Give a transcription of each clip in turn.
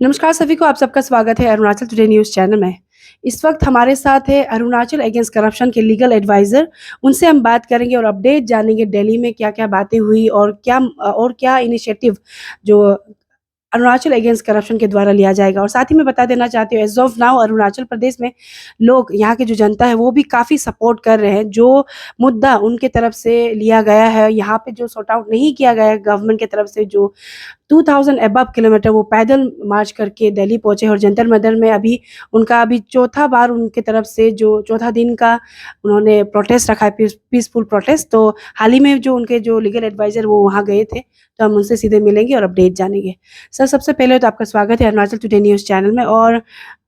नमस्कार सभी को, आप सबका स्वागत है अरुणाचल टुडे न्यूज़ चैनल में। इस वक्त हमारे साथ है अरुणाचल अगेंस्ट करप्शन के लीगल एडवाइज़र। उनसे हम बात करेंगे और अपडेट जानेंगे दिल्ली में क्या-क्या बातें हुई और क्या इनिशिएटिव जो अरुणाचल अगेंस्ट करप्शन के द्वारा लिया जाएगा। और साथ ही मैं बता देना चाहती हूँ as of now Arunachal Pradesh में लोग, यहाँ की जो जनता है वो भी काफ़ी सपोर्ट कर रहे हैं। जो मुद्दा उनके तरफ से लिया गया है, यहाँ पे जो सॉर्ट आउट नहीं किया गया है गवर्नमेंट की तरफ से, जो 2000 अबव किलोमीटर वो पैदल मार्च करके दिल्ली पहुँचे और जंतर मंतर में अभी चौथा बार उनके तरफ से जो चौथा दिन का उन्होंने प्रोटेस्ट रखा है, पीसफुल प्रोटेस्ट। तो हाल ही में जो उनके जो लीगल एडवाइज़र वो वहाँ गए थे, तो हम उनसे सीधे मिलेंगे और अपडेट जानेंगे। सर, सबसे पहले तो आपका स्वागत है अरुणाचल टुडे न्यूज़ चैनल में। और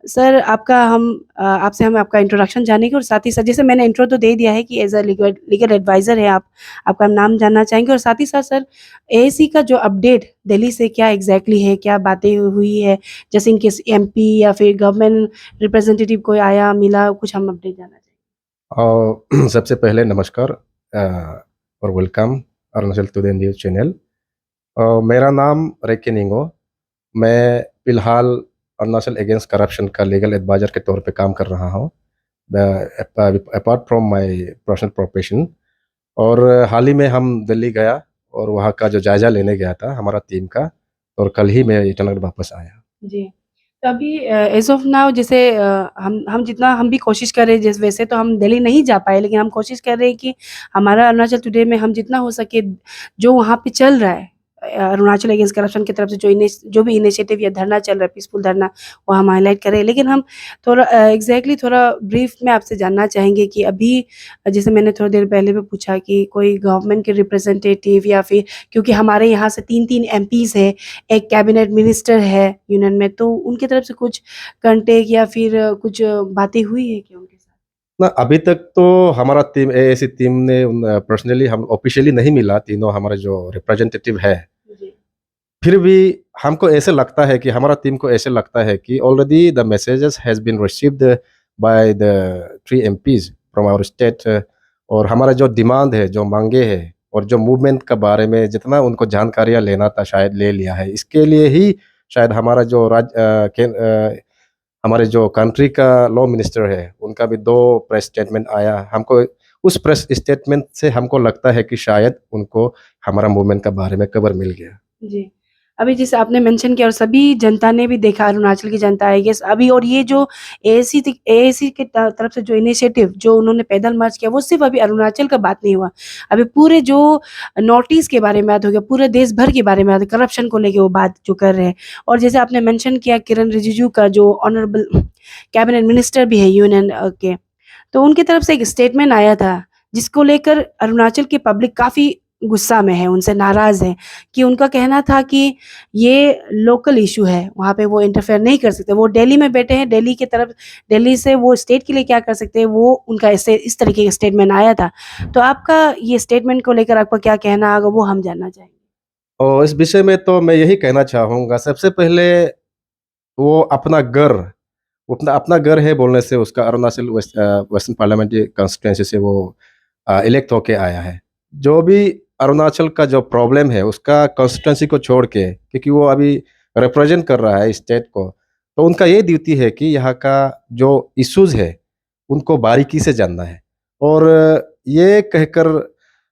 सर, आपसे हम आपका इंट्रोडक्शन जानेंगे और साथ ही साथ जैसे मैंने इंट्रो तो दे दिया है कि एज़ अ लीगल एडवाइज़र हैं आप, आपका नाम जानना चाहेंगे। और साथ ही साथ सर, एएसी का जो अपडेट दिल्ली से क्या एग्ज़ैक्टली है, क्या बातें हुई है? जैसे इन केस एमपी या फिर गवर्नमेंट रिप्रेजेंटेटिव कोई आया, मिला, कुछ हम अपडेट जानना चाहेंगे। सबसे पहले नमस्कार और welcome Arunachal today news channel. मेरा नाम रेकी निंगो। मैं फ़िलहाल अरुणाचल अगेंस्ट करप्शन का लीगल एडवाइज़र के तौर पे काम कर रहा हूँ apart from my professional profession. और हाल ही में हम दिल्ली गया और वहाँ का जो जायज़ा लेने गया था हमारा टीम का, और कल ही मैं ईटानगर वापस आया। जी। तो अभी एज़ ऑफ नाउ जैसे हम जितना हम भी कोशिश कर रहे हैं, जैसे वैसे तो हम दिल्ली नहीं जा पाए, लेकिन हम कोशिश कर रहे हैं कि हमारा अरुणाचल टुडे में हम जितना हो सके जो वहाँ पे चल रहा है, अरुणाचल अगेंस्ट करप्शन की तरफ से जो भी इनिशिएटिव या धरना चल रहा है, पीसफुल धरना, वो हम हाइलाइट करें। लेकिन हम थोड़ा एग्ज़ैक्टली थोड़ा ब्रीफ में आपसे जानना चाहेंगे कि अभी जैसे मैंने थोड़ी देर पहले भी पूछा कि कोई गवर्नमेंट के रिप्रेजेंटेटिव या फिर, क्योंकि हमारे यहाँ से 3-3 एमपीज़ हैं, एक कैबिनेट मिनिस्टर है यूनियन में, तो उनकी तरफ से कुछ कॉन्टैक्ट या फिर कुछ बातें हुई है क्या उनके साथ? ना, अभी तक तो हमारा टीम एएसी टीम ने पर्सनली हम ऑफिशियली नहीं मिला, तीनों हमारे जो रिप्रेजेंटेटिव है। जी। फिर भी हमको ऐसे लगता है कि हमारा टीम को ऐसे लगता है कि already the messages has been received by the 3 MPs from our state. और हमारा जो डिमांड है, जो माँगे हैं और जो मूवमेंट के बारे में जितना उनको जानकारियाँ लेना था शायद ले लिया है। इसके लिए ही शायद हमारा जो हमारे जो कंट्री का लॉ मिनिस्टर है, उनका भी 2 प्रेस स्टेटमेंट आया। हमको उस प्रेस स्टेटमेंट से हमको लगता है कि शायद उनको हमारा मूवमेंट के बारे में खबर मिल गया। जी। अभी जैसे आपने मेंशन किया और सभी जनता ने भी देखा, अरुणाचल की जनता आई गेस अभी, और ये जो एएसी की तरफ से जो इनिशिएटिव जो उन्होंने पैदल मार्च किया, वो सिर्फ़ अभी अरुणाचल का बात नहीं हुआ। अभी पूरे जो नॉर्थ ईस्ट के बारे में बात हो गया, पूरे देश भर के बारे में बात, करप्शन को लेके वो बात जो कर रहे हैं। और जैसे आपने मेंशन किया किरण रिजिजू का, जो ऑनरेबल कैबिनेट मिनिस्टर भी है यूनियन के, तो उनकी तरफ से एक स्टेटमेंट आया था, जिसको लेकर अरुणाचल की पब्लिक काफ़ी गुस्सा में है, उनसे नाराज़ है, कि उनका कहना था कि ये लोकल इश्यू है, वहाँ पे वो इंटरफेयर नहीं कर सकते। वो दिल्ली में बैठे हैं, दिल्ली से वो स्टेट के लिए क्या कर सकते हैं, वो उनका ऐसे इस तरीके का स्टेटमेंट आया था। तो आपका ये स्टेटमेंट को लेकर आपका क्या कहना होगा, वो हम जानना चाहेंगे? और इस विषय में तो मैं यही कहना चाहूँगा, सबसे पहले वो अपना घर, वो अपना अपना घर है बोलने से उसका अरुणाचल वेस्टर्न पार्लियामेंट्री कॉन्स्टिट्यूएंसी से वो इलेक्ट होके आया है। जो भी अरुणाचल का जो प्रॉब्लम है उसका कॉन्स्टिट्यूएंसी को छोड़ के, क्योंकि वो अभी रिप्रेजेंट कर रहा है स्टेट को, तो उनका ये ड्यूटी है कि यहाँ का जो इश्यूज़ है उनको बारीकी से जानना है। और ये कहकर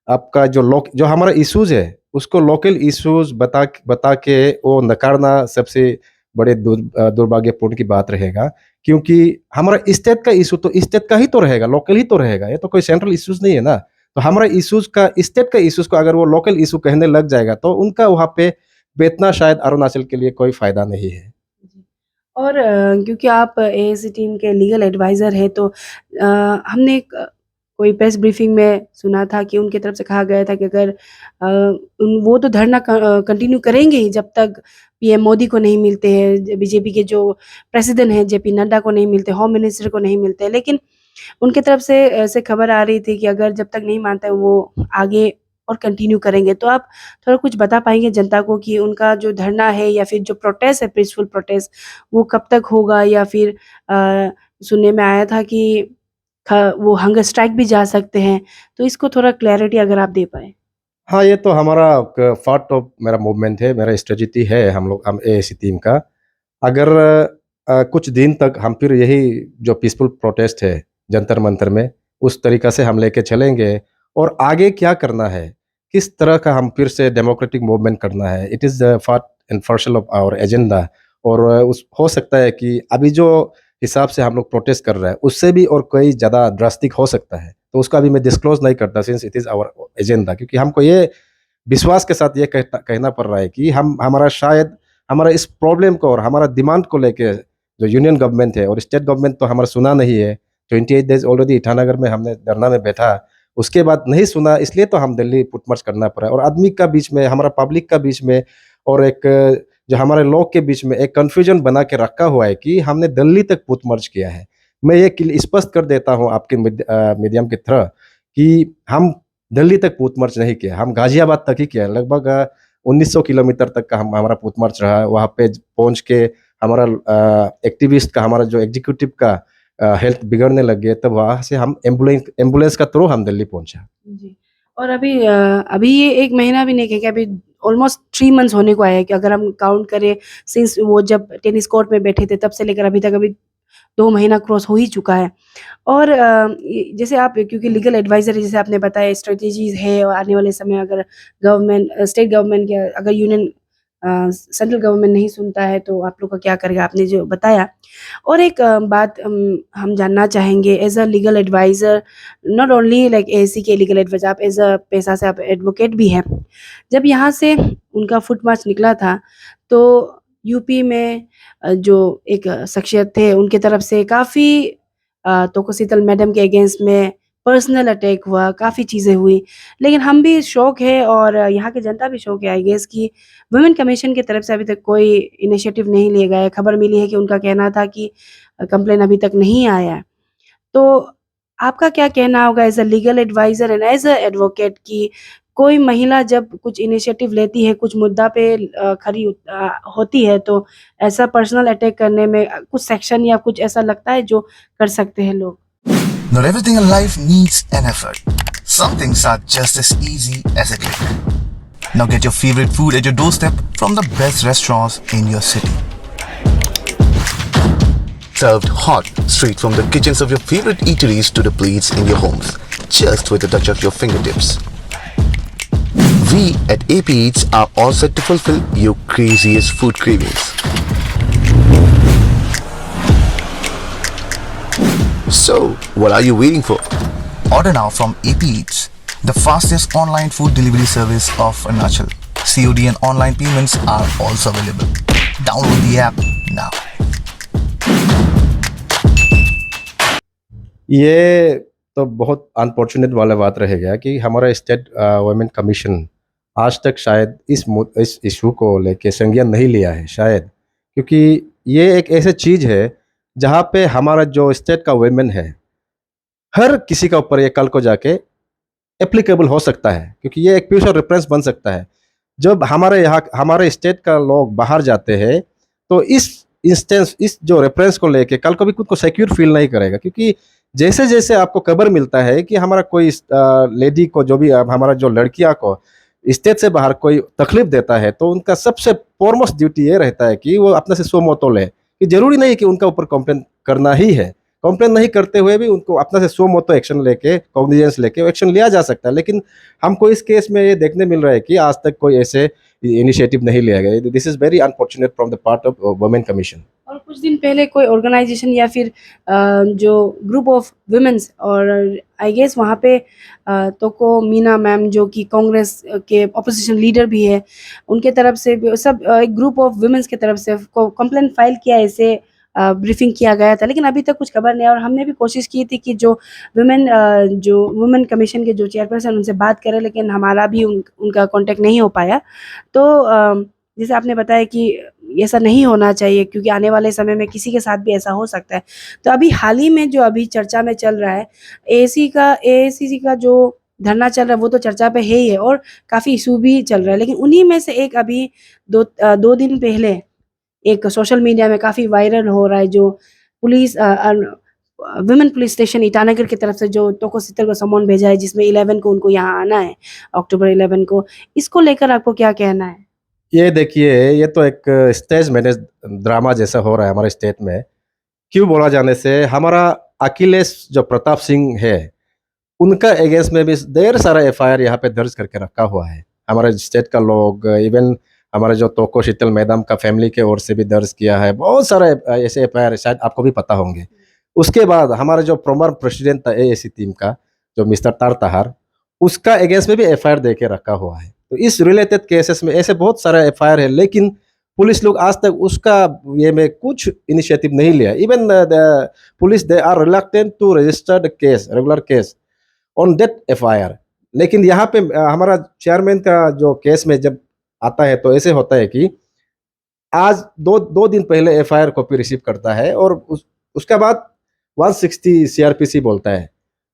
आपका जो हमारा इश्यूज़ है उसको लोकल इश्यूज़ बता के वो नकारना सबसे बड़े दुर्भाग्यपूर्ण की बात रहेगा। क्योंकि हमारा स्टेट का इश्यू तो स्टेट का ही तो रहेगा, लोकल ही तो रहेगा, ये तो कोई सेंट्रल इश्यूज़ नहीं है ना। तो हमारा इश्यूज़ का, स्टेट का इश्यूज़ को अगर वो लोकल इश्यू कहने लग जाएगा तो उनका वहाँ पे बैठना शायद अरुणाचल के लिए कोई फ़ायदा नहीं है। जी। और क्योंकि आप एएसी टीम के लीगल एडवाइज़र हैं, तो हमने कोई प्रेस ब्रीफिंग में सुना था कि उनकी तरफ से कहा गया था कि अगर वो तो धरना कंटिन्यू करेंगे ही जब तक पीएम मोदी को नहीं मिलते हैं, बीजेपी के जो प्रेसिडेंट हैं जेपी नड्डा को नहीं मिलते, होम मिनिस्टर को नहीं मिलते। लेकिन उनकी तरफ से ऐसे खबर आ रही थी कि अगर जब तक नहीं मानते वो आगे और कंटिन्यू करेंगे। तो आप थोड़ा कुछ बता पाएँगे जनता को कि उनका जो धरना है या फिर जो प्रोटेस्ट है, पीसफुल प्रोटेस्ट, वो कब तक होगा? या फिर सुनने में आया था कि वो हंगर स्ट्राइक भी जा सकते हैं। तो इसको थोड़ा क्लैरिटी अगर आप दे पाएँ। हाँ, ये तो हमारा क पार्ट ऑफ मेरा मूवमेंट है, मेरा स्ट्रेटजी है हम एएसी टीम का। अगर कुछ दिन तक हम फिर यही जो पीसफुल प्रोटेस्ट है जंतर मंतर में, उस तरीक़ा से हम लेके चलेंगे और आगे क्या करना है, किस तरह का हम फिर से डेमोक्रेटिक मूवमेंट करना है, it is part and parcel of our agenda. और उस हो सकता है कि अभी जो हिसाब से हम लोग प्रोटेस्ट कर रहे हैं, उससे भी और कोई ज़्यादा ड्रास्टिक हो सकता है। तो उसका अभी मैं डिस्क्लोज़ नहीं करता since it is our agenda, क्योंकि हमको ये विश्वास के साथ ये कहना पड़ रहा है कि हमारा इस प्रॉब्लम को और हमारा डिमांड को लेके जो यूनियन गवर्नमेंट है और स्टेट गवर्नमेंट तो हमारा सुना नहीं है। 28 डेज़ ऑलरेडी ईटानगर में हमने धरना में बैठा, उसके बाद नहीं सुना, इसलिए तो हम दिल्ली पुट मार्च करना पड़ा और आदमी का बीच में, हमारा पब्लिक का बीच में और एक जो हमारे लोग के बीच में एक कन्फ्यूजन बना के रखा हुआ है कि हमने दिल्ली तक पुट मार्च किया है। मैं ये स्पष्ट कर देता हूँ आपके मीडियम के थ्रू कि हम दिल्ली तक पूथ मार्च नहीं किया, हम गाजियाबाद तक ही किया। लगभग 1900 किलोमीटर तक का हमारा पूथ मार्च रहा। वहाँ पे पहुँच के हमारा एक्टिविस्ट का, हमारा जो एग्जीक्यूटिव का हेल्थ बिगड़ने लग गए, तब वहाँ से हम एम्बुलेंस का थ्रू हम दिल्ली पहुँचा। जी। और अभी ये 1 महीना भी नहीं है कि अभी ऑलमोस्ट 3 मंथ्स होने को आया है कि अगर हम काउंट करें सिंस वो जब टेनिस कोर्ट में बैठे थे तब से लेकर अभी तक, अभी 2 महीना क्रॉस हो ही चुका है। और जैसे आप क्योंकि लीगल एडवाइज़र जैसे आपने बताया स्ट्रैटेजीज़ है और आने वाले समय अगर स्टेट गवर्नमेंट के अगर सेंट्रल गवर्नमेंट नहीं सुनता है तो आप लोग का क्या करेगा, आपने जो बताया। और एक बात हम जानना चाहेंगे as a legal adviser, not only like AAC के लीगल एडवाइज़र, आप एज़ अ पेशा से आप एडवोकेट भी हैं। जब यहाँ से उनका फुट मार्च निकला था तो यूपी में जो एक शख्सियत थे उनके तरफ से काफ़ी तोको मैडम के अगेंस्ट में पर्सनल अटैक हुआ, काफ़ी चीज़ें हुई। लेकिन हम भी शॉक है और यहाँ की जनता भी शॉक है आई गेस कि वुमेन कमीशन की तरफ से अभी तक कोई इनिशिएटिव नहीं लिया गया है। खबर मिली है कि उनका कहना था कि कंप्लेन अभी तक नहीं आया है। तो आपका क्या कहना होगा as a legal adviser and as a advocate कि कोई महिला जब कुछ इनिशिएटिव लेती है, कुछ मुद्दा पे होती है तो ऐसा पर्सनल अटैक करने में कुछ सेक्शन या कुछ ऐसा लगता है जो कर सकते हैं लोग? Not everything in life needs an effort. Some things are just as easy as a click. Now get your favorite food at your doorstep from the best restaurants in your city. Served hot, straight from the kitchens of your favorite eateries to the plates in your homes, just with a touch of your fingertips. We at AP Eats are all set to fulfill your craziest food cravings. So, what are you waiting for? Order now from AP Eats, the fastest online food delivery service of Arunachal. COD and online payments are also available. Download the app now. ये तो बहुत unfortunate वाला बात रहेगा कि हमारा state women commission आज तक शायद इस इशू को लेके संज्ञान नहीं लिया है शायद, क्योंकि ये एक ऐसी चीज़ है जहाँ पे हमारा जो स्टेट का वुमेन है, हर किसी का ऊपर ये कल को जाके एप्लीकेबल हो सकता है, क्योंकि ये एक फ्यूचर रेफरेंस बन सकता है। जब हमारे स्टेट का लोग बाहर जाते हैं तो इस जो रेफरेंस को लेके कल को भी खुद को सिक्योर फील नहीं करेगा, क्योंकि जैसे जैसे आपको खबर मिलता है कि हमारा कोई लेडी को, जो भी हमारा जो लड़कियां को स्टेट से बाहर कोई तकलीफ देता है, तो उनका सबसे फॉरमोस्ट ड्यूटी ये रहता है कि वो अपने से सो मोतो ले, कि जरूरी नहीं कि उनका ऊपर कंप्लेन करना ही है। कंप्लेन नहीं करते हुए भी उनको अपना से सो मोतो एक्शन लेके, कॉग्निजेंस लेके एक्शन लिया जा सकता है। लेकिन हमको इस केस में ये देखने मिल रहा है कि आज तक कोई ऐसे इनिशिएटिव नहीं लिया गया। This is very unfortunate from the part of women commission. और कुछ दिन पहले कोई ऑर्गेनाइजेशन या फिर जो ग्रुप ऑफ वुमेन्स, और आई गेस वहाँ पे तोको मीना मैम जो कि कांग्रेस के ऑपोजिशन लीडर भी है, उनके तरफ से भी सब एक ग्रुप ऑफ वुमेन्स की तरफ से कंप्लेंट फाइल किया, ऐसे ब्रीफिंग किया गया था। लेकिन अभी तक कुछ खबर नहीं है और हमने भी कोशिश की थी कि जो वुमेन कमीशन के जो चेयरपर्सन उनसे बात करें, लेकिन हमारा भी उनका कांटेक्ट नहीं हो पाया। तो जैसे आपने बताया कि ऐसा नहीं होना चाहिए क्योंकि आने वाले समय में किसी के साथ भी ऐसा हो सकता है। तो अभी हाल ही में जो अभी चर्चा में चल रहा है, एआईसीसी का जो धरना चल रहा है वो तो चर्चा पे है ही है और काफ़ी इशू भी चल रहा है। लेकिन उन्हीं में से एक अभी 2 दिन पहले एक सोशल मीडिया में काफ़ी वायरल हो रहा है, जो वुमेन पुलिस स्टेशन ईटानगर की तरफ से जो तोको सितर को समन भेजा है, जिसमें 11 को उनको यहाँ आना है, अक्टूबर 11 को। इसको लेकर आपको क्या कहना है? ये देखिए, ये तो एक स्टेज मैनेज ड्रामा जैसा हो रहा है हमारे स्टेट में। क्यों बोला जाने से हमारा अखिलेश जो प्रताप सिंह है, उनका अगेंस्ट में भी ढेर सारा एफआईआर यहाँ पे दर्ज करके रखा हुआ है। हमारे स्टेट का लोग, इवन हमारे जो तोको शीतल मैडम का फैमिली के ओर से भी दर्ज किया है। बहुत सारे ऐसे एफआईआर शायद आपको भी पता होंगे। उसके बाद हमारे जो फॉर्मर प्रेसिडेंट था एएसी टीम का, जो मिस्टर तारताहार, उसका अगेंस्ट में भी एफआईआर दे के रखा हुआ है। तो इस रिलेटेड केसेस में ऐसे बहुत सारे एफआईआर है, लेकिन पुलिस लोग आज तक उसका ये में कुछ इनिशिएटिव नहीं लिया। Even the police they are reluctant to register the case, regular case on that FIR. लेकिन यहाँ पे हमारा चेयरमैन का जो केस में जब आता है तो ऐसे होता है कि आज दो दिन पहले एफआईआर कॉपी रिसीव करता है और उसका बाद 160 सीआरपीसी बोलता है।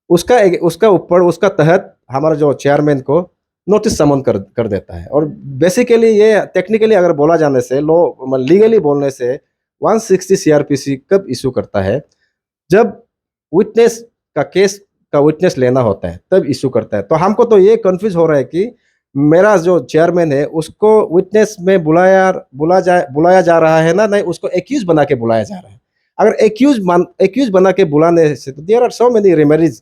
उसका ऊपर उसका तहत हमारा जो चेयरमैन को नोटिस समन कर देता है। और बेसिकली ये टेक्निकली अगर बोला जाने से, लीगली बोलने से 160 सीआरपीसी कब इशू करता है, जब विटनेस का केस का विटनेस लेना होता है तब इशू करता है। तो हमको तो ये कंफ्यूज हो रहा है कि मेरा जो चेयरमैन है उसको विटनेस में बुलाया जा रहा है ना, नहीं उसको एक्यूज बना के बुलाया जा रहा है। अगर एक्यूज बना के बुलाने से तो there are so many remedies.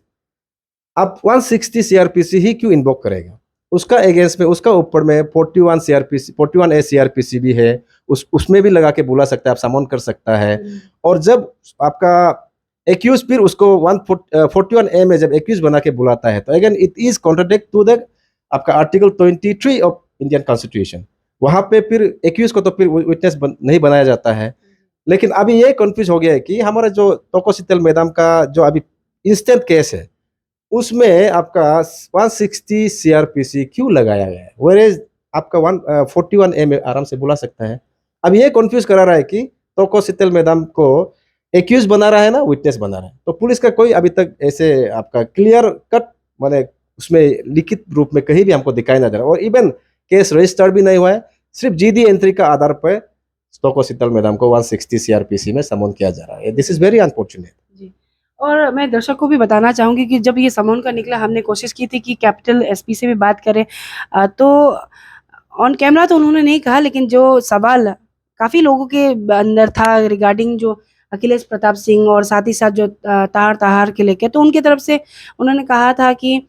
आप 160 सीआरपीसी ही क्यों इन्वोक करेगा? उसका अगेंस्ट में, उसका ऊपर में 41 सीआरपीसी, 41A सीआरपीसी भी है, उसमें भी लगा के बुला सकता है, आप समन कर सकता है। और जब आपका एक्यूज फिर उसको 141A में जब एक्यूज बना के बुलाता है तो again it is contradict to the आपका आर्टिकल 23 ऑफ इंडियन कॉन्स्टिट्यूशन। वहां पे फिर एक्यूज को तो फिर विटनेस नहीं बनाया जाता है। लेकिन अभी ये कंफ्यूज हो गया है कि हमारा जो तोको शीतल मैडम का जो अभी इंस्टेंट केस है उसमें आपका 160 सीआरपीसी क्यों लगाया गया है, वेरेज आपका 141A में आराम से बुला सकता है। अब ये कंफ्यूज करा रहा है कि तोको शीतल मैडम को एक्यूज बना रहा है ना विटनेस बना रहा है। तो पुलिस का कोई अभी तक ऐसे आपका क्लियर कट माने उसमें लिखित रूप में कहीं भी हमको दिखाई ना दे रहा। और इवन केस रजिस्टर्ड भी नहीं हुआ है, सिर्फ जीडी एंट्री का आधार पर तोको शीतल मैडम को 160 सीआरपीसी में समन किया जा रहा है। This is very unfortunate. जी। और मैं दर्शक को भी बताना चाहूँगी कि जब ये समन का निकला, हमने कोशिश की थी कि कैपिटल एसपी से भी बात करें, तो ऑन कैमरा तो उन्होंने नहीं कहा, लेकिन जो सवाल काफ़ी लोगों के अंदर था रिगार्डिंग जो अखिलेश प्रताप सिंह और साथ ही साथ जो ताहार के लेके, तो उनकी तरफ से उन्होंने कहा था कि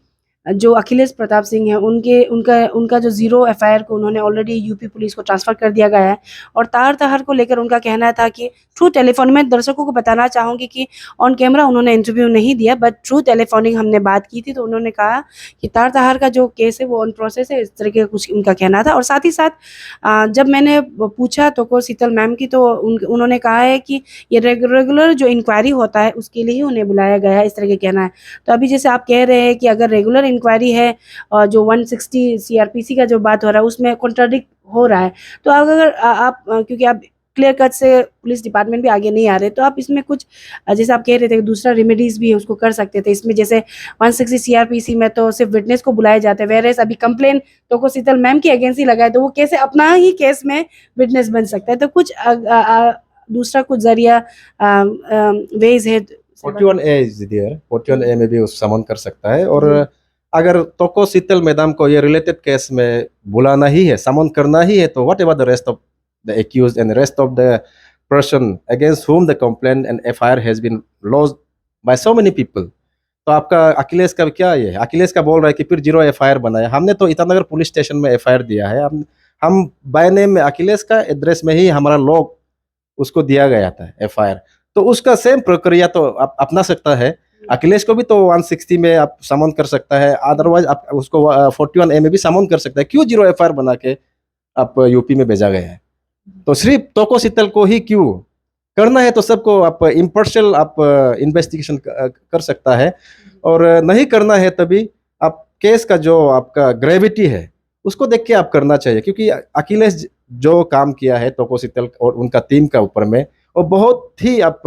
जो अखिलेश प्रताप सिंह है उनका जो ज़ीरो एफआईआर को उन्होंने ऑलरेडी यूपी पुलिस को ट्रांसफ़र कर दिया गया है। और ताहार को लेकर उनका कहना था कि थ्रू टेलीफोन, मैं दर्शकों को बताना चाहूँगी कि ऑन कैमरा उन्होंने इंटरव्यू नहीं दिया, बट थ्रू टेलीफोनिक हमने बात की थी, तो उन्होंने कहा कि ताहार का जो केस है वो ऑन प्रोसेस है, इस तरीके का कुछ उनका कहना था। और साथ ही साथ जब मैंने पूछा तोको शीतल मैम की, तो उन्होंने कहा है कि ये रेगुलर जो इंक्वायरी होता है उसके लिए ही उन्हें बुलाया गया है, इस तरह का कहना है। तो अभी जैसे आप कह रहे हैं कि अगर रेगुलर इंक्वायरी है और जो 160 सीआरपीसी का जो बात हो रहा है उसमें कॉन्ट्राडिक्ट हो रहा है, तो अगर आप क्योंकि आप क्लियर कट से पुलिस डिपार्टमेंट भी आगे नहीं आ रहे, तो आप इसमें कुछ जैसे आप कह रहे थे दूसरा रेमेडीज भी है उसको कर सकते थे। इसमें जैसे 160 सीआरपीसी में तो सिर्फ विटनेस को बुलाया जाता है, वेरेस अभी कंप्लेन तोको शीतल मैम की अगेंस्ट ही लगाए, तो वो कैसे अपना ही केस में विटनेस बन सकता है? तो कुछ दूसरा कुछ जरिया वेज है। 41A इज देयर, 41A में भी उस समन कर सकता है। और अगर तोको शीतल मैडम को ये रिलेटेड केस में बुलाना ही है, समन करना ही है, तो whatever the rest of the accused and rest of the person against whom the complaint and FIR has been lodged by so many people, तो आपका अखिलेश का क्या ये है? अखिलेश का बोल रहा है कि फिर 0 एफआईआर बनाया। हमने तो ईटानगर पुलिस स्टेशन में एफआईआर दिया है। हम बाय नेम में अखिलेश का एड्रेस में ही हमारा लॉग उसको दिया गया था एफआईआर, तो उसका सेम प्रक्रिया तो आप अपना सकता है। अखिलेश को भी तो 160 में आप समन कर सकता है, अदरवाइज आप उसको 41A में भी समन कर सकता है। क्यों 0 एफआईआर बना के आप यूपी में भेजा गया है? तो सिर्फ तोको शीतल को ही क्यों करना है? तो सबको आप इम्पार्शियल आप इन्वेस्टिगेशन कर सकता है, और नहीं करना है तभी आप केस का जो आपका ग्रेविटी है उसको देख के आप करना चाहिए। क्योंकि अखिलेश जो काम किया है तोको शीतल और उनका टीम का ऊपर में, वो बहुत ही आप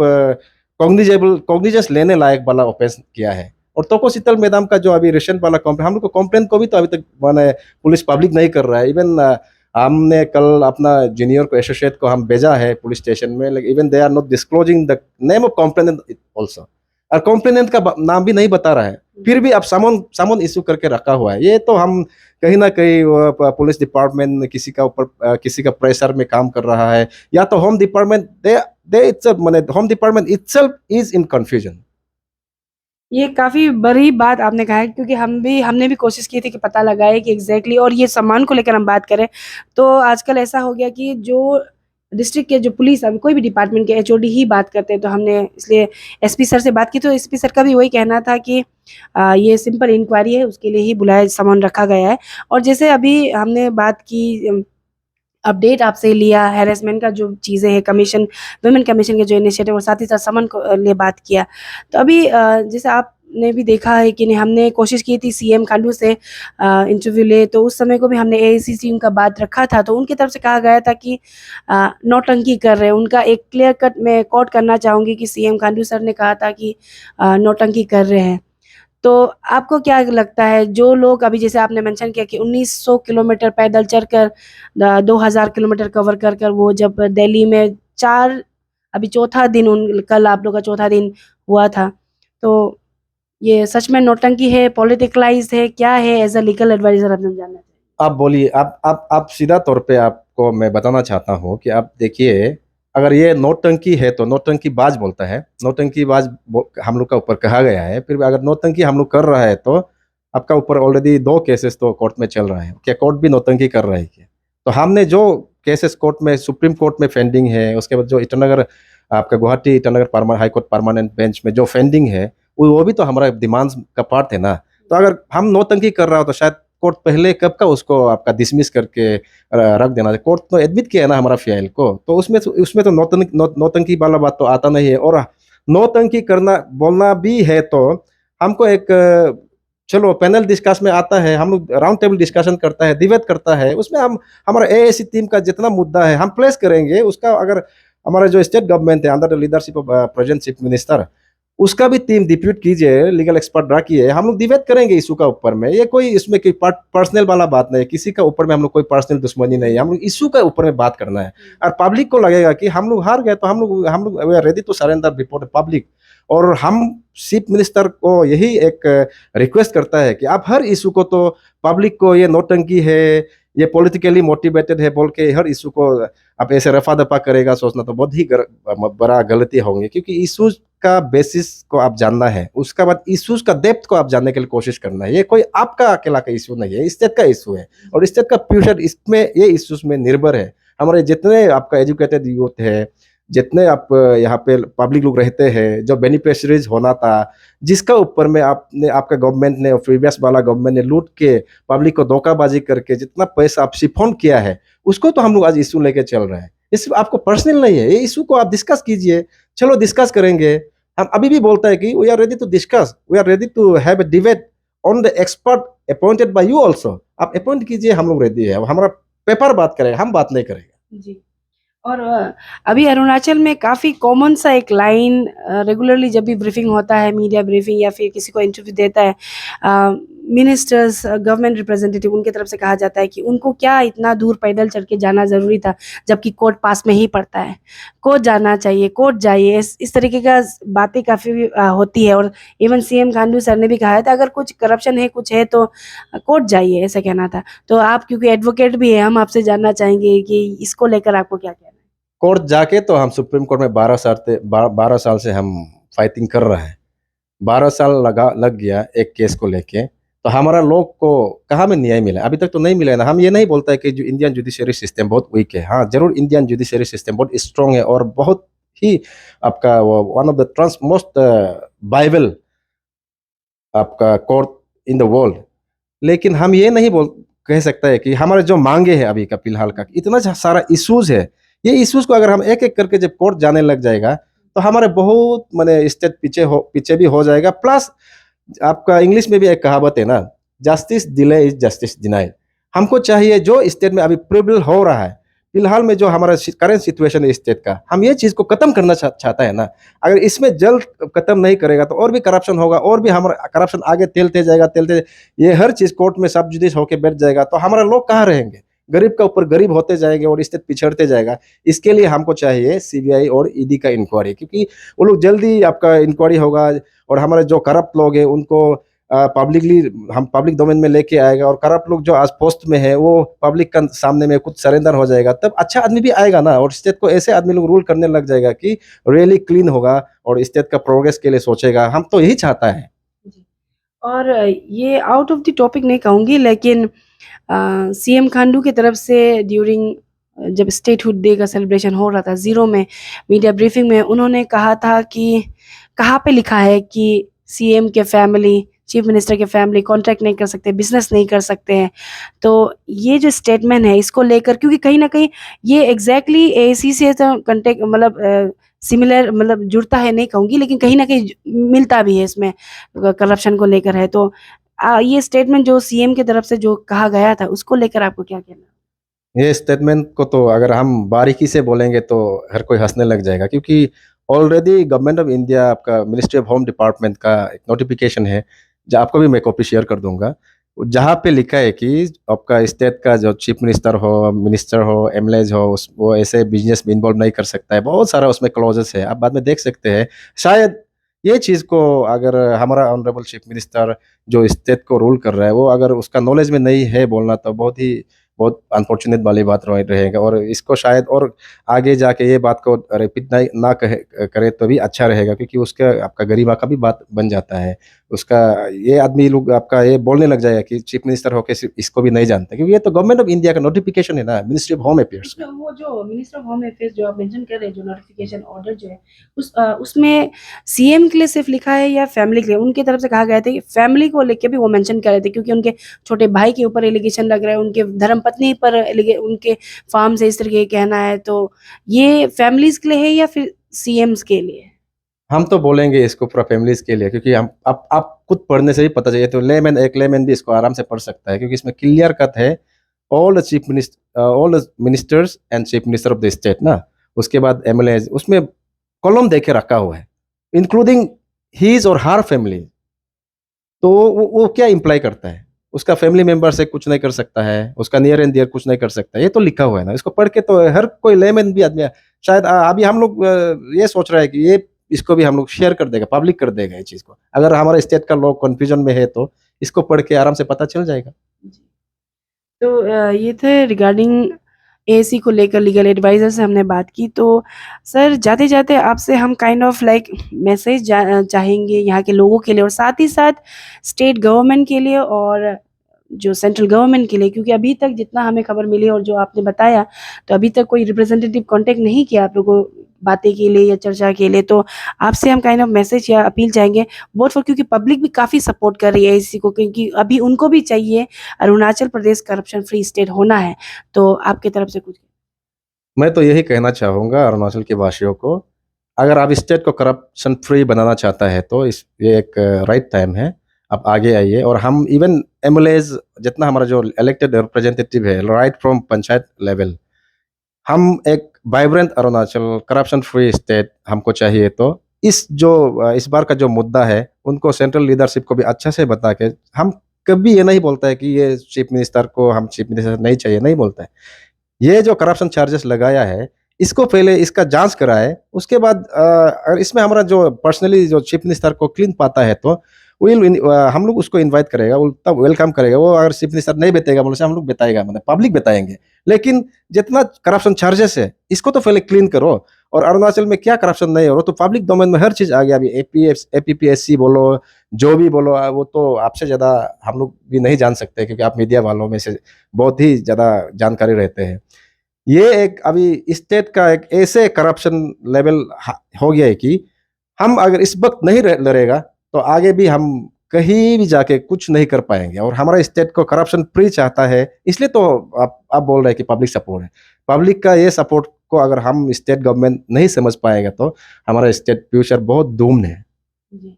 कॉग्निजेंस लेने लायक वाला ऑफेंस किया है। और तोको शीतल मैडम का जो अभी रिसेंट वाला कंप्लेन, हम लोग को कंप्लेन को भी तो अभी तक माने पुलिस पब्लिक नहीं कर रहा है। इवन हमने कल अपना जूनियर को, एसोसिएट को हम भेजा है पुलिस स्टेशन में, even they are not disclosing the name of complainant also. और कॉम्प्लेनेंट का नाम भी नहीं बता रहा है, फिर भी अब समन इशू करके रखा हुआ है। ये तो हम कहीं ना कहीं पुलिस डिपार्टमेंट किसी का ऊपर किसी का प्रेशर में काम कर रहा है, या तो होम डिपार्टमेंट दे इट्सेल्फ माने home department itself is in confusion. ये काफ़ी बड़ी बात आपने कहा है, क्योंकि हमने भी कोशिश की थी कि पता लगाए कि एग्जैक्टली, और ये सम्मान को लेकर हम बात करें तो आजकल ऐसा हो गया कि जो डिस्ट्रिक्ट के जो पुलिस, अभी कोई भी डिपार्टमेंट के एचओडी ही बात करते हैं, तो हमने इसलिए एसपी सर से बात की, तो एसपी सर का भी वही कहना था कि ये सिंपल इंक्वायरी है, उसके लिए ही बुलाया सामान रखा गया है। और जैसे अभी हमने बात की, अपडेट आपसे लिया हैरेसमेंट का जो चीज़ें हैं, कमीशन वुमेन कमीशन के जो इनिशिएटिव, और साथ ही साथ समन को लिए बात किया। तो अभी जैसे आपने भी देखा है कि नहीं, हमने कोशिश की थी सीएम खांडू से इंटरव्यू ले, तो उस समय को भी हमने एआईसीसी का बात रखा था, तो उनकी तरफ से कहा गया था कि नौटंकी कर रहे हैं। उनका एक क्लियर कट मैं कोट करना चाहूँगी कि सीएम खांडू सर ने कहा था कि नौटंकी कर रहे हैं। तो आपको क्या लगता है, जो लोग अभी जैसे आपने मेंशन किया कि 1900 किलोमीटर पैदल चलकर 2000 किलोमीटर कवर कर कर वो जब दिल्ली में अभी चौथा दिन कल आप लोग का चौथा दिन हुआ था, तो ये सच में नौटंकी है, पॉलिटिकलाइज है, क्या है? एज अ लीगल एडवाइजर आपने जानना चाहिए। आप बोलिए, आप सीधा तौर पे आपको मैं बताना चाहता हूँ कि आप देखिए, अगर ये नौटंकी है तो नौटंकी बाज बोलता है, नौटंकी बाज हम लोग का ऊपर कहा गया है। फिर भी अगर नौटंकी हम लोग कर रहा है तो आपका ऊपर ऑलरेडी 2 केसेस तो कोर्ट में चल रहा है, क्या कोर्ट भी नौटंकी कर रहा है क्या? तो हमने जो केसेस कोर्ट में सुप्रीम कोर्ट में पेंडिंग है, उसके बाद जो ईटानगर आपका Guwahati Itanagar high court permanent bench में जो पेंडिंग है, वो भी तो हमारा डिमांड्स का पार्ट है ना। तो अगर हम नौटंकी कर रहा हो तो शायद कोर्ट पहले कब का उसको आपका डिसमिस करके रख देना चाहिए। कोर्ट तो एडमिट किया है ना हमारा फाइल को, तो उसमें तो नौटंकी वाला बात तो आता नहीं है। और नौटंकी करना बोलना भी है तो हमको एक चलो पैनल डिस्कस में आता है, हम लोग राउंड टेबल डिस्कशन करता है, डिबेट करता है, उसमें हम हमारा एएसी टीम का जितना मुद्दा है हम प्लेस करेंगे। उसका अगर हमारा जो स्टेट गवर्नमेंट है under the leadership of present chief minister, उसका भी टीम डिप्यूट कीजिए, लीगल एक्सपर्ट रखिए, हम लोग डिबेट करेंगे इशू का ऊपर में। ये कोई इसमें कोई पर्सनल वाला बात नहीं है, किसी का ऊपर में हम लोग कोई पर्सनल दुश्मनी नहीं है, हम लोग इशू का ऊपर में बात करना है। और पब्लिक को लगेगा कि हम लोग हार गए तो हम लोग we are ready to surrender before the public. और हम चीफ मिनिस्टर को यही एक रिक्वेस्ट करता है कि आप हर इशू को तो पब्लिक को ये नौटंकी है, ये पॉलिटिकली मोटिवेटेड है बोल के हर इशू को आप ऐसे रफा दफा करेगा सोचना तो बहुत ही बड़ा गलती होंगे। क्योंकि इशूज का बेसिस को आप जानना है, उसका बाद इश्यूज का डेप्थ को आप जानने के लिए कोशिश करना है। ये कोई आपका अकेला का इशू नहीं है, स्टेट का इशू है, और स्टेट का फ्यूचर इसमें ये इश्यूज में निर्भर है। हमारे जितने आपका एजुकेटेड यूथ है, जितने आप यहाँ पे पब्लिक लोग रहते हैं, जो बेनिफिशरीज होना था, जिसका ऊपर में आपका गवर्नमेंट ने, प्रीवियस वाला गवर्नमेंट ने लूट के पब्लिक को धोखाबाजी करके जितना पैसा आप सिफोन किया है, उसको तो हम लोग आज इशू लेके चल रहे हैं। इस आपको पर्सनल नहीं है, ये इशू को आप डिस्कस कीजिए। चलो डिस्कस करेंगे, हम अभी भी बोलता है कि we are ready to discuss, we are ready to have a debate on the expert appointed by you also. आप अपॉइंट कीजिए, हम लोग रेडी है। अब हमारा पेपर बात करेगा, हम बात नहीं करेंगे जी। और अभी अरुणाचल में काफ़ी कॉमन सा एक लाइन रेगुलरली जब भी ब्रीफिंग होता है, मीडिया ब्रीफिंग या फिर किसी को इंटरव्यू देता है, मिनिस्टर्स, गवर्नमेंट रिप्रेजेंटेटिव, उनके तरफ से कहा जाता है कि उनको क्या इतना दूर पैदल चल के जाना ज़रूरी था, जबकि कोर्ट पास में ही पड़ता है, कोर्ट जाना चाहिए, कोर्ट जाइए। इस तरीके का बातें काफ़ी होती है। और इवन सीएम खांडू सर ने भी कहा था अगर कुछ करप्शन है, कुछ है तो कोर्ट जाइए, ऐसा कहना था। तो आप क्योंकि एडवोकेट भी है, हम आपसे जानना चाहेंगे कि इसको लेकर आपको क्या कहना है? कोर्ट जाके तो हम सुप्रीम कोर्ट में 12 साल से हम फाइटिंग कर रहे हैं। 12 साल लग गया एक केस को लेके, तो हमारा लोग को कहाँ में न्याय मिला? अभी तक तो नहीं मिला है ना। हम ये नहीं बोलता है कि जो इंडियन जुडिशरी सिस्टम बहुत वीक है। हाँ, जरूर इंडियन जुडिशरी सिस्टम बहुत स्ट्रांग है और बहुत ही आपका one of the most Bible आपका कोर्ट इन द वर्ल्ड। लेकिन हम ये नहीं कह सकता है कि हमारे जो मांगे हैं अभी का फिलहाल का इतना सारा इश्यूज है, ये इश्यूज को अगर हम एक एक करके जब कोर्ट जाने लग जाएगा तो हमारे बहुत माने स्टेट पीछे भी हो जाएगा। प्लस आपका इंग्लिश में भी एक कहावत है ना, justice delay is justice denied. हमको चाहिए जो स्टेट में अभी प्रिवेल हो रहा है, फिलहाल में जो हमारा करंट सिचुएशन है स्टेट का, हम ये चीज को खत्म करना चाहता है ना। अगर इसमें जल्द खत्म नहीं करेगा तो और भी करप्शन होगा, और भी हमारा करप्शन आगे तेलते जाएगा। ये हर चीज कोर्ट में सब जुडिस होके बैठ जाएगा तो हमारा लोग कहाँ रहेंगे? गरीब का ऊपर गरीब होते जाएंगे और स्टेट पिछड़ते जाएगा। इसके लिए हमको चाहिए सीबीआई और ईडी का इंक्वायरी, क्योंकि वो लोग जल्दी आपका इंक्वायरी होगा और हमारे जो करप्ट लोग हैं उनको पब्लिकली हम पब्लिक डोमेन में लेके आएगा, और करप्ट लोग जो आज पोस्ट में है वो पब्लिक का सामने में कुछ सरेंडर हो जाएगा, तब अच्छा आदमी भी आएगा ना, और स्टेट को ऐसे आदमी लोग रूल करने लग जाएगा कि रियली क्लीन होगा और स्टेट का प्रोग्रेस के लिए सोचेगा। हम तो यही चाहता है। जी। और ये आउट ऑफ द टॉपिक नहीं कहूँगी, लेकिन सीएम खांडू की तरफ से ड्यूरिंग जब स्टेटहुड डे का सेलिब्रेशन हो रहा था, ज़ीरो में मीडिया ब्रीफिंग में उन्होंने कहा था कि कहाँ पे लिखा है कि सीएम के फैमिली, चीफ मिनिस्टर के फैमिली कॉन्ट्रैक्ट नहीं कर सकते, बिजनेस नहीं कर सकते हैं। तो ये जो स्टेटमेंट है इसको लेकर, क्योंकि कहीं ना कहीं ये एग्जैक्टली एसी से तो कंटेक्ट मतलब सिमिलर मतलब जुड़ता है नहीं कहूँगी, लेकिन कहीं ना कहीं मिलता भी है इसमें, करप्शन को लेकर है। तो ये स्टेटमेंट जो सीएम की तरफ से जो कहा गया था उसको लेकर आपको क्या कहना है? ये स्टेटमेंट को तो अगर हम बारीकी से बोलेंगे तो हर कोई हंसने लग जाएगा, क्योंकि ऑलरेडी गवर्नमेंट ऑफ इंडिया आपका मिनिस्ट्री ऑफ होम डिपार्टमेंट का एक नोटिफिकेशन है, जो आपको भी मैं कॉपी शेयर कर दूंगा, जहाँ पे लिखा है कि आपका स्टेट का जो चीफ मिनिस्टर हो, मिनिस्टर हो, एमएलएज हो, वो ऐसे बिजनेस में इन्वॉल्व नहीं कर सकता है। बहुत सारा उसमें क्लॉजेस है, आप बाद में देख सकते हैं। शायद ये चीज़ को अगर हमारा ऑनरेबल चीफ मिनिस्टर जो स्टेट को रूल कर रहा है वो अगर उसका नॉलेज में नहीं है बोलना, तो बहुत अनफॉर्चुनेट वाली बात रहेगा, और इसको शायद और आगे जाके ये बात को रिपीट नहीं ना करे तो भी अच्छा रहेगा, क्योंकि उसका आपका गरिमा का भी बात बन जाता है। उसका ये आदमी लोग आपका ये बोलने लग जाएगा कि चीफ मिनिस्टर होके सिर्फ इसको भी नहीं जानते, क्योंकि ये तो गवर्नमेंट ऑफ इंडिया का नोटिफिकेशन है ना, मिनिस्ट्री ऑफ होम अफेयर्स। वो जो मिनिस्टर ऑफ होम अफेयर्स जो आप मेंशन कर रहे हैं, जो नोटिफिकेशन ऑर्डर जो है उसमें सीएम के लिए सिर्फ लिखा है या फैमिली के लिए? उनकी तरफ से कहा गया था कि फैमिली को लेके भी वो मेंशन कर रहे थे, क्योंकि उनके छोटे भाई के ऊपर एलिगेशन लग रहा है, उनके धर्मपत्नी पर उनके फार्म से इस तरह के कहना है। तो ये फैमिलीज के लिए है या फिर सीएम्स के लिए? हम तो बोलेंगे इसको पूरा फैमिलीज के लिए, क्योंकि हम आप खुद पढ़ने से भी पता चाहिए, तो एक लेमैन भी इसको आराम से पढ़ सकता है, क्योंकि इसमें क्लियर कट है all the ministers and chief minister of the state ना, उसके बाद एमएलए, उसमें कॉलम देके रखा हुआ है इंक्लूडिंग हीज और हर फैमिली। तो वो क्या इम्प्लाई करता है, उसका फैमिली मेंबर से कुछ नहीं कर सकता है, उसका नियर एंड डियर कुछ नहीं कर सकता है, ये तो लिखा हुआ है ना। इसको पढ़ के तो हर कोई लेमैन भी आदमी शायद अभी हम लोग ये सोच रहे हैं कि ये इसको भी हम लोग शेयर कर देगा, पब्लिक कर देगा ये चीज़ को। अगर हमारे स्टेट का लोग कन्फ्यूजन में है तो इसको पढ़ के आराम से पता चल जाएगा। जी। तो ये थे रिगार्डिंग एएसी को लेकर लीगल एडवाइज़र से हमने बात की। तो सर जाते-जाते आपसे हम काइंड ऑफ लाइक मैसेज चाहेंगे यहाँ के लोगों के लिए और साथ ही साथ स्टेट गवर्नमेंट के लिए और जो सेंट्रल गवर्नमेंट के लिए, क्योंकि अभी तक जितना हमें खबर मिली और जो आपने बताया, तो अभी तक कोई रिप्रेजेंटेटिव कॉन्टैक्ट नहीं किया आप लोगों को बातें के लिए या चर्चा के लिए। तो आपसे हम काइंड ऑफ मैसेज या अपील चाहेंगे वोट फॉर, क्योंकि पब्लिक भी काफ़ी सपोर्ट कर रही है इसी को, क्योंकि अभी उनको भी चाहिए Arunachal Pradesh corruption free state होना है। तो आपकी तरफ से कुछ? मैं तो यही कहना चाहूँगा अरुणाचल के वासियों को, अगर आप स्टेट को करप्शन फ्री बनाना चाहता है तो ये एक राइट टाइम है, आप आगे आइए। और हम इवन एमएलएज जितना हमारा जो इलेक्टेड रिप्रेजेंटेटिव है राइट फ्रॉम पंचायत लेवल, हम एक vibrant Arunachal corruption free state हमको चाहिए। तो इस बार का जो मुद्दा है उनको सेंट्रल लीडरशिप को भी अच्छा से बता के, हम कभी ये नहीं बोलता है कि ये चीफ मिनिस्टर को हम चीफ मिनिस्टर नहीं चाहिए, नहीं बोलता है। ये जो करप्शन चार्जेस लगाया है इसको पहले इसका जांच कराए, उसके बाद अगर इसमें हमारा जो पर्सनली जो चीफ मिनिस्टर को क्लीन पाता है तो हम लोग उसको इनवाइट करेगा, वो तब वेलकम करेगा। वो अगर चीफ मिनिस्टर नहीं बताएगा बोले से हम लोग बताएगा, मतलब पब्लिक बताएंगे। लेकिन जितना करप्शन चार्जेस है इसको तो पहले क्लीन करो। और अरुणाचल में क्या करप्शन नहीं हो रहा, तो पब्लिक डोमेन में हर चीज़ आ गया। अभी एपीपीएससी बोलो, जो भी बोलो, वो तो आपसे ज़्यादा हम लोग भी नहीं जान सकते, क्योंकि आप मीडिया वालों में से बहुत ही ज़्यादा जानकारी रहते हैं। ये एक अभी स्टेट का एक ऐसे करप्शन लेवल हो गया है कि हम अगर इस वक्त नहीं लड़ेगा तो आगे भी हम कहीं भी जाके कुछ नहीं कर पाएंगे। और हमारा स्टेट को करप्शन फ्री चाहता है, इसलिए तो आप बोल रहे हैं कि पब्लिक सपोर्ट है। पब्लिक का ये सपोर्ट को अगर हम स्टेट गवर्नमेंट नहीं समझ पाएगा तो हमारा स्टेट फ्यूचर बहुत डूम्ड है। जी।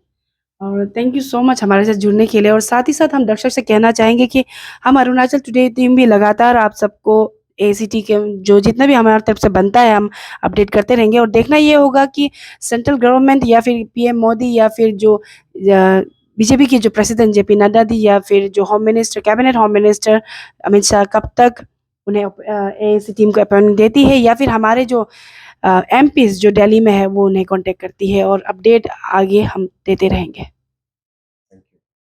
और थैंक यू सो मच हमारे साथ जुड़ने के लिए। और साथ ही साथ हम दर्शक से कहना चाहेंगे कि हम अरुणाचल टुडे टीम भी लगातार आप सबको एसीटी के जो जितना भी हमारी तरफ से बनता है हम अपडेट करते रहेंगे। और देखना ये होगा कि सेंट्रल गवर्नमेंट या फिर पीएम मोदी या फिर जो बीजेपी के जो प्रेसिडेंट जेपी नड्डा दी या फिर जो home minister cabinet home minister Amit Shah कब तक उन्हें एएनसी टीम को अपॉइंटमेंट देती है, या फिर हमारे जो एमपीज जो दिल्ली में है वो उन्हें कांटेक्ट करती है, और अपडेट आगे हम देते रहेंगे।